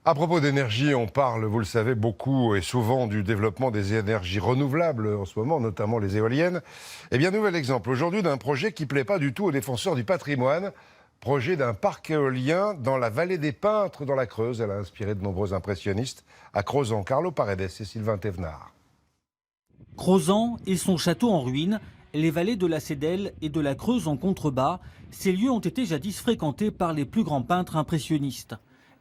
À propos d'énergie, on parle, vous le savez, beaucoup et souvent du développement des énergies renouvelables en ce moment, notamment les éoliennes. Eh bien, nouvel exemple aujourd'hui d'un projet qui ne plaît pas du tout aux défenseurs du patrimoine. Projet d'un parc éolien dans la vallée des Peintres, dans la Creuse. Elle a inspiré de nombreux impressionnistes à Crozant. Carlo Paredes et Sylvain Thévenard. Crozant et son château en ruine, les vallées de la Cédelle et de la Creuse en contrebas, ces lieux ont été jadis fréquentés par les plus grands peintres impressionnistes.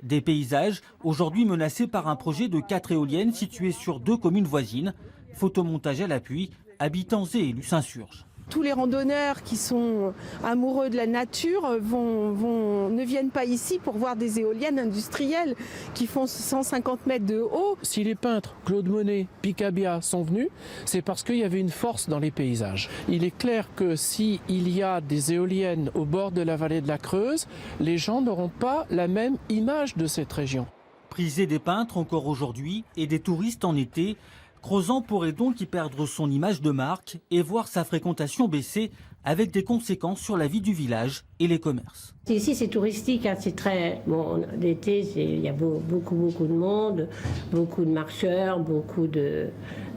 Des paysages aujourd'hui menacés par un projet de 4 éoliennes situées sur 2 communes voisines. Photomontage à l'appui, habitants et élus s'insurgent. Tous les randonneurs qui sont amoureux de la nature ne viennent pas ici pour voir des éoliennes industrielles qui font 150 mètres de haut. Si les peintres Claude Monet, Picabia sont venus, c'est parce qu'il y avait une force dans les paysages. Il est clair que s'il y a des éoliennes au bord de la vallée de la Creuse, les gens n'auront pas la même image de cette région. Prisé des peintres encore aujourd'hui et des touristes en été, Crozant pourrait donc y perdre son image de marque et voir sa fréquentation baisser avec des conséquences sur la vie du village et les commerces. Ici c'est touristique, hein, c'est très bon. L'été il y a beaucoup de monde, beaucoup de marcheurs,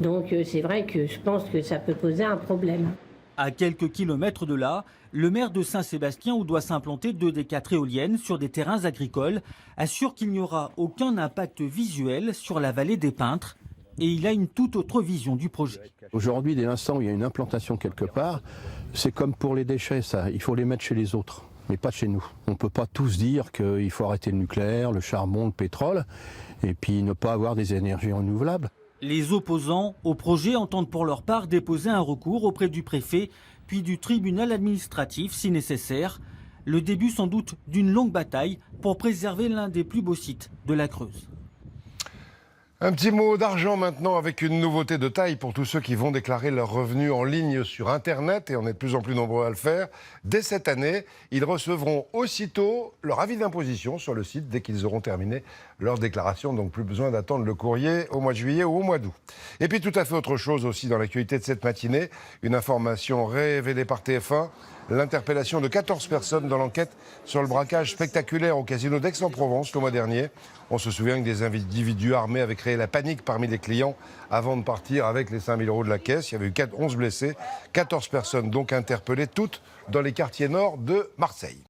donc c'est vrai que je pense que ça peut poser un problème. À quelques kilomètres de là, le maire de Saint-Sébastien, où doit s'implanter 2 des 4 éoliennes sur des terrains agricoles, assure qu'il n'y aura aucun impact visuel sur la vallée des Peintres. Et il a une toute autre vision du projet. Aujourd'hui, dès l'instant où il y a une implantation quelque part, c'est comme pour les déchets, ça. Il faut les mettre chez les autres, mais pas chez nous. On ne peut pas tous dire qu'il faut arrêter le nucléaire, le charbon, le pétrole, et puis ne pas avoir des énergies renouvelables. Les opposants au projet entendent pour leur part déposer un recours auprès du préfet, puis du tribunal administratif si nécessaire. Le début sans doute d'une longue bataille pour préserver l'un des plus beaux sites de la Creuse. Un petit mot d'argent maintenant avec une nouveauté de taille pour tous ceux qui vont déclarer leurs revenus en ligne sur Internet, et on est de plus en plus nombreux à le faire. Dès cette année, ils recevront aussitôt leur avis d'imposition sur le site dès qu'ils auront terminé leur déclaration. Donc plus besoin d'attendre le courrier au mois de juillet ou au mois d'août. Et puis tout à fait autre chose aussi dans l'actualité de cette matinée, une information révélée par TF1. L'interpellation de 14 personnes dans l'enquête sur le braquage spectaculaire au casino d'Aix-en-Provence le mois dernier. On se souvient que des individus armés avaient créé la panique parmi les clients avant de partir avec les 5 000 € de la caisse. Il y avait eu 11 blessés, 14 personnes donc interpellées, toutes dans les quartiers nord de Marseille.